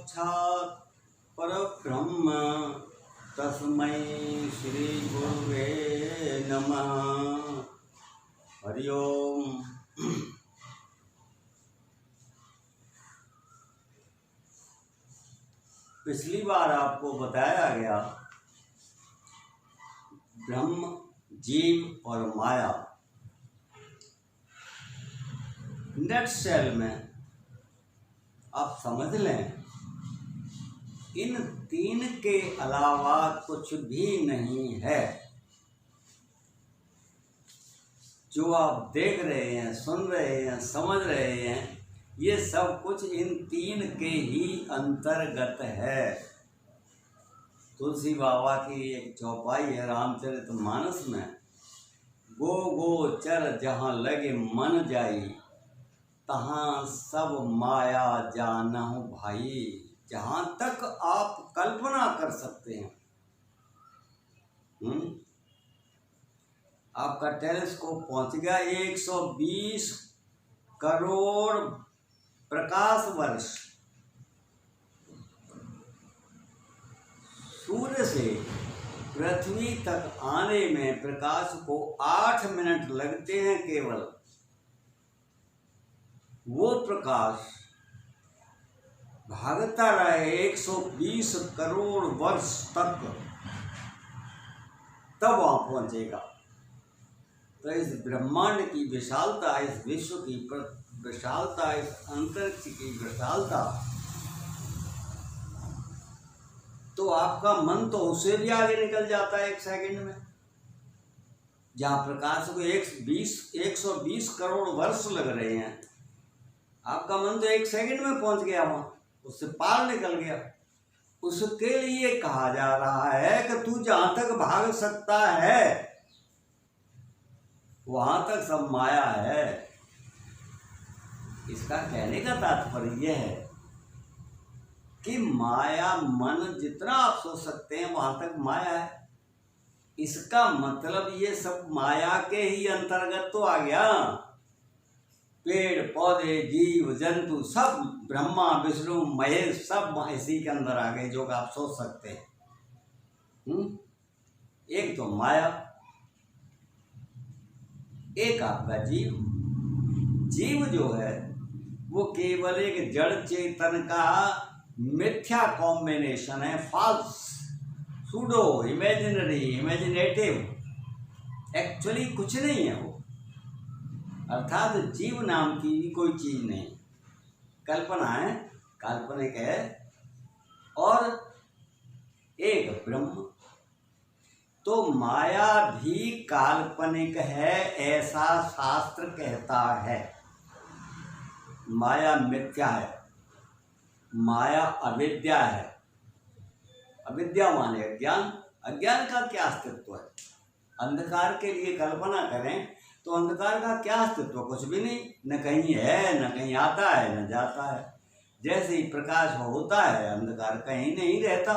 साक्षात् परब्रह्म तस्मै श्री गुरुवे नमः। हरि ओम। पिछली बार आपको बताया गया ब्रह्म, जीव और माया। नटशेल में आप समझ लें, इन तीन के अलावा कुछ भी नहीं है। जो आप देख रहे हैं, सुन रहे हैं, समझ रहे हैं, ये सब कुछ इन तीन के ही अंतर्गत है। तुलसी बाबा की एक चौपाई है रामचरितमानस में, गो गो चर जहाँ लगे मन जाई, तहाँ सब माया जानहु भाई। जहाँ तक आप कल्पना कर सकते हैं, आपका टेलीस्कोप पहुंच गया 120 करोड़ प्रकाश वर्ष। सूर्य से पृथ्वी तक आने में प्रकाश को 8 मिनट लगते हैं केवल। वो प्रकाश भागता रहे 120 करोड़ वर्ष तक, तब वहां पहुंचेगा। तो इस ब्रह्मांड की विशालता, इस विश्व की विशालता, इस अंतरिक्ष की विशालता, तो आपका मन तो उससे भी आगे निकल जाता है एक सेकंड में। जहां प्रकाश को 120 करोड़ वर्ष लग रहे हैं, आपका मन तो एक सेकंड में पहुंच गया, वहां उससे पार निकल गया। उसके लिए कहा जा रहा है कि तू जहां तक भाग सकता है वहां तक सब माया है। इसका कहने का तात्पर्य यह है कि माया, मन जितना आप सोच सकते हैं वहां तक माया है। इसका मतलब ये सब माया के ही अंतर्गत तो आ गया। पेड़ पौधे, जीव जंतु सब, ब्रह्मा विष्णु महेश सब इसी के अंदर आ गए, जो आप सोच सकते हैं। एक तो माया, एक आपका जीव। जीव जो है वो केवल एक जड़ चेतन का मिथ्या कॉम्बिनेशन है, false, pseudo, imaginary, imaginative. Actually कुछ नहीं है वो। अर्थात जीव नाम की भी कोई चीज नहीं, कल्पना है, काल्पनिक है। और एक ब्रह्म। तो माया भी काल्पनिक है, ऐसा शास्त्र कहता है। माया मिथ्या है, माया अविद्या है। अविद्या माने अज्ञान। अज्ञान का क्या अस्तित्व है? अंधकार के लिए कल्पना करें तो अंधकार का क्या अस्तित्व? कुछ भी नहीं, न कहीं है, न कहीं आता है, न जाता है। जैसे ही प्रकाश होता है, अंधकार कहीं नहीं रहता,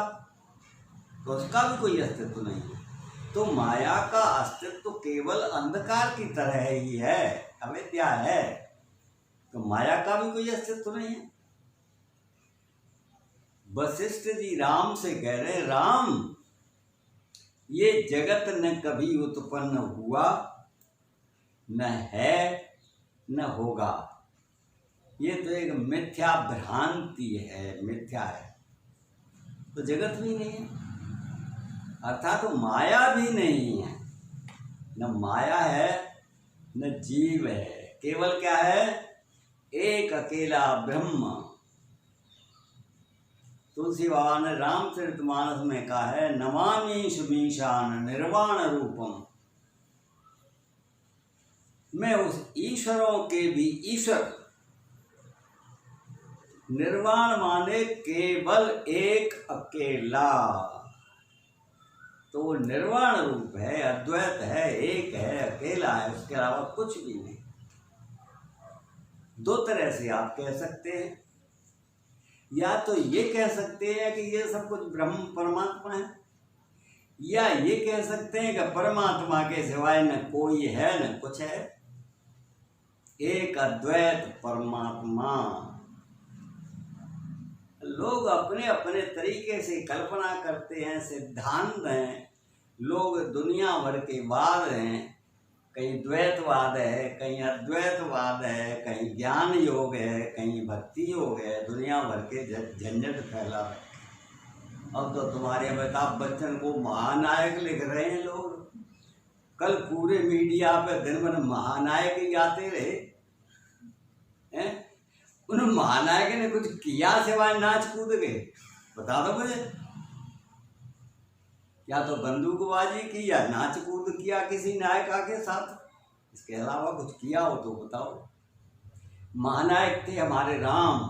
तो उसका भी कोई अस्तित्व नहीं है। तो माया का अस्तित्व केवल अंधकार की तरह ही है, अविद्या है। तो माया का भी कोई अस्तित्व नहीं है। वशिष्ठ जी राम से कह रहे, राम ये जगत न कभी उत्पन्न हुआ, न है, न होगा। ये तो एक मिथ्या भ्रांति है, मिथ्या है। तो जगत भी नहीं है, अर्थात तो माया भी नहीं है। न माया है, न जीव है। केवल क्या है? एक अकेला ब्रह्म। तुलसी बाबा ने रामचरितमानस में कहा है, नमामि मीशान निर्वाण रूपम। मैं उस ईश्वरों के भी ईश्वर। निर्वाण माने केवल एक अकेला। तो वो निर्वाण रूप है, अद्वैत है, एक है, अकेला है, उसके अलावा कुछ भी नहीं। दो तरह से आप कह सकते हैं। या तो ये कह सकते हैं कि ये सब कुछ ब्रह्म परमात्मा है, या ये कह सकते हैं कि परमात्मा के सिवाय न कोई है न कुछ है। एक अद्वैत परमात्मा। लोग अपने अपने तरीके से कल्पना करते हैं, सिद्धांत हैं, लोग दुनिया भर के वाद हैं, कहीं द्वैतवाद है, कहीं अद्वैतवाद है, कहीं ज्ञान योग है, कहीं भक्ति योग है, दुनिया भर के झंझट फैला है। अब तो तुम्हारे अमिताभ बच्चन को महानायक लिख रहे हैं लोग। कल पूरे मीडिया पे दिन भर महानायक ही आते रहे हैं। उन महानायक ने कुछ किया सिवाय नाच कूद के? बता दो मुझे। या तो बंदूकबाजी की या नाच कूद किया किसी नायिका के साथ, इसके अलावा कुछ किया हो तो बताओ। महानायक थे हमारे राम,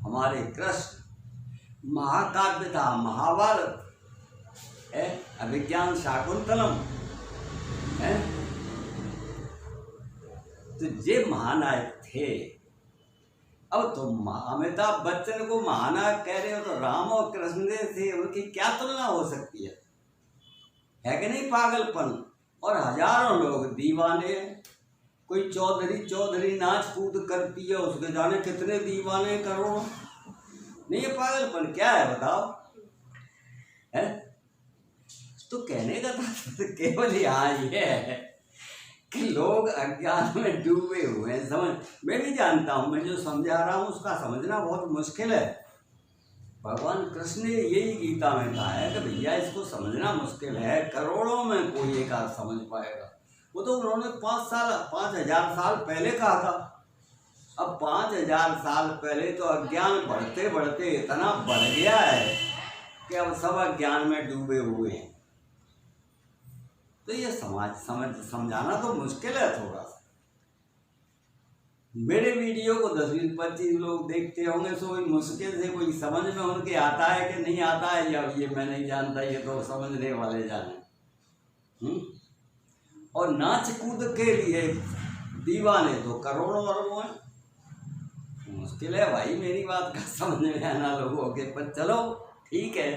हमारे कृष्ण, महाकाव्य था महाभारत है, अभिज्ञान शाकुंतलम है, तो ये महानायक थे। अब तुम अमिताभ बच्चन को महानायक कह रहे हो, तो राम और कृष्ण से उनकी क्या तुलना हो सकती है कि नहीं? पागलपन। और हजारों लोग दीवाने, कोई चौधरी नाच कूद करती है, उसके जाने कितने दीवाने करोड़ों। नहीं, ये पागलपन क्या है बताओ? है तो कहने का था केवल यहाँ ये है कि लोग अज्ञान में डूबे हुए हैं। समझ, मैं भी जानता हूँ, मैं जो समझा रहा हूँ उसका समझना बहुत मुश्किल है। भगवान कृष्ण ने यही गीता में कहा है कि भैया इसको समझना मुश्किल है, करोड़ों में कोई एक आध समझ पाएगा। वो तो उन्होंने 5,000 साल पहले कहा था। अब 5,000 साल पहले तो अज्ञान बढ़ते बढ़ते इतना बढ़ गया है कि अब सब अज्ञान में डूबे हुए हैं। तो ये समझाना तो मुश्किल है थोड़ा सा। मेरे वीडियो को 10-20-25 लोग देखते होंगे, सो मुश्किल से कोई समझ में उनके आता है कि नहीं आता है, या ये मैं नहीं जानता, ये तो समझने वाले जाने। और नाच कूद के लिए दीवाने तो करोड़ों अरबों हैं। मुश्किल है भाई मेरी बात का समझ में आना लोगों के। पर चलो ठीक है,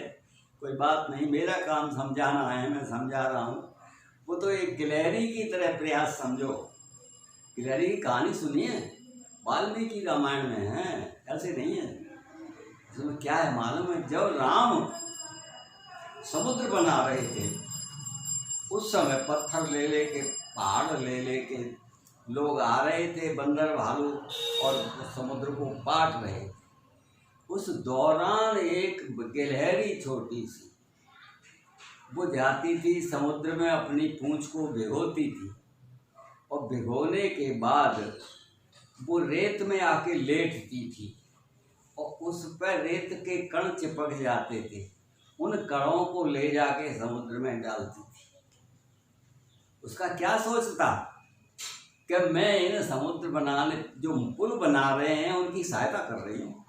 कोई बात नहीं, मेरा काम समझाना है, मैं समझा रहा हूँ। वो तो एक गिलहरी की तरह प्रयास समझो। गिलहरी की कहानी सुनिए, वाल्मीकि रामायण में है, ऐसे नहीं है। इसमें क्या है मालूम है? जब राम समुद्र बना रहे थे उस समय पत्थर ले लेके, पहाड़ ले लेके लोग आ रहे थे, बंदर भालू, और समुद्र को पाट रहे थे। उस दौरान एक गिलहरी छोटी सी वो जाती थी समुद्र में, अपनी पूंछ को भिगोती थी, और भिगोने के बाद वो रेत में आके लेटती थी, और उस पर रेत के कण चिपक जाते थे। उन कणों को ले जाके समुद्र में डालती थी। उसका क्या सोचता कि मैं इन समुद्र बनाने, जो पुल बना रहे हैं, उनकी सहायता कर रही हूँ।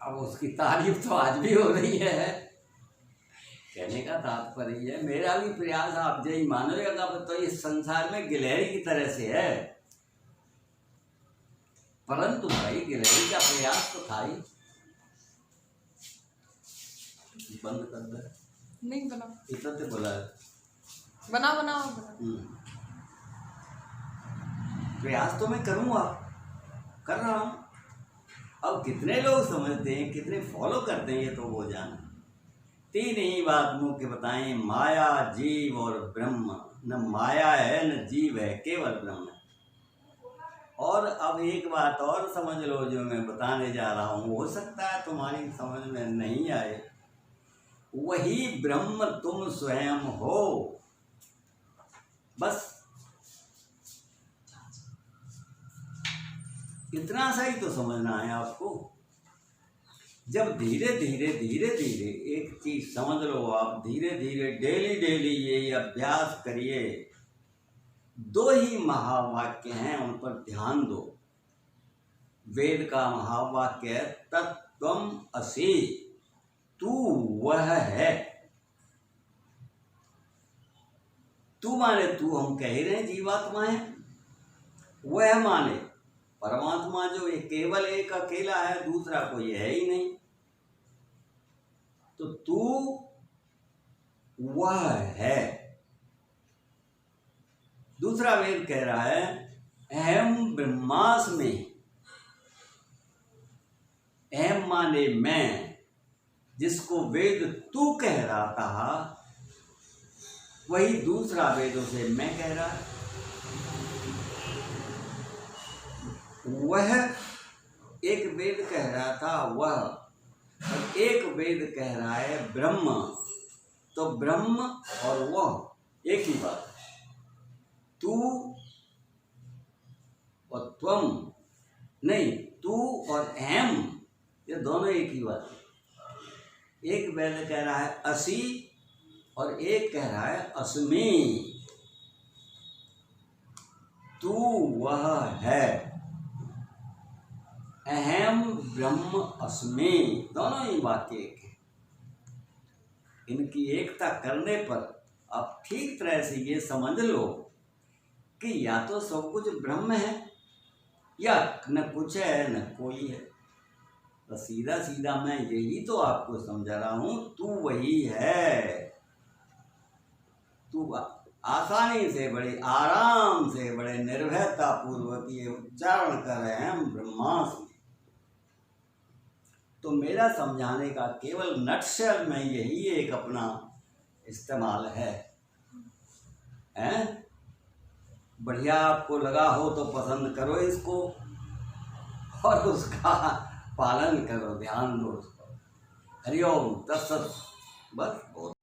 अब उसकी तारीफ तो आज भी हो रही है। कहने का तात्पर्य है, मेरा भी प्रयास आप यही मानोगा तो इस संसार में गिलहरी की तरह से है। परंतु भाई गिलहरी का प्रयास तो था ही। बंद कर दे। नहीं बना, इतना तो बोला बना। प्रयास तो मैं करूँगा, कर रहा हूँ। अब कितने लोग समझते हैं, कितने फॉलो करते हैं, ये तो वो जाना। 3 ही बात मुख्य बताएं, माया, जीव और ब्रह्म। न माया है न जीव है, केवल ब्रह्म है। और अब एक बात और समझ लो जो मैं बताने जा रहा हूँ, हो सकता है तुम्हारी समझ में नहीं आए। वही ब्रह्म तुम स्वयं हो, बस इतना सा ही तो समझना है आपको। जब धीरे धीरे एक चीज समझ लो आप, धीरे धीरे डेली ये अभ्यास करिए। 2 ही महावाक्य हैं, उन पर ध्यान दो। वेद का महावाक्य है तत्त्वम् असि, तू वह है। तू माने तू, हम कह रहे हैं जीवात्मा है। वह माने परमात्मा, जो एक केवल एक अकेला है, दूसरा कोई है ही नहीं। तो तू वह है। दूसरा वेद कह रहा है अहम ब्रह्मास्मि, अहम माने मैं, जिसको वेद तू कह रहा था वही दूसरा वेदों से मैं कह रहा है। वह एक वेद कह रहा था वह, और एक वेद कह रहा है ब्रह्म। तो ब्रह्म और वह एक ही बात है। तू और त्वम नहीं, तू और अहम ये दोनों एक ही बात है। एक वेद कह रहा है असि और एक कह रहा है अस्मि। तू वह है, अहम ब्रह्म अस्मि, दोनों ही बातें एक है। इनकी एकता करने पर आप ठीक तरह से ये समझ लो कि या तो सब कुछ ब्रह्म है या न कुछ है न कोई है। तो सीधा सीधा मैं यही तो आपको समझा रहा हूं, तू वही है। तू आसानी से, बड़े आराम से, बड़े निर्भयता पूर्वक ये उच्चारण कर रहे हैं हम ब्रह्मास्मि। तो मेरा समझाने का केवल नटशल में यही एक अपना इस्तेमाल है। बढ़िया आपको लगा हो तो पसंद करो इसको और उसका पालन करो, ध्यान दो उसको। हरिओम तत्सत। बस बहुत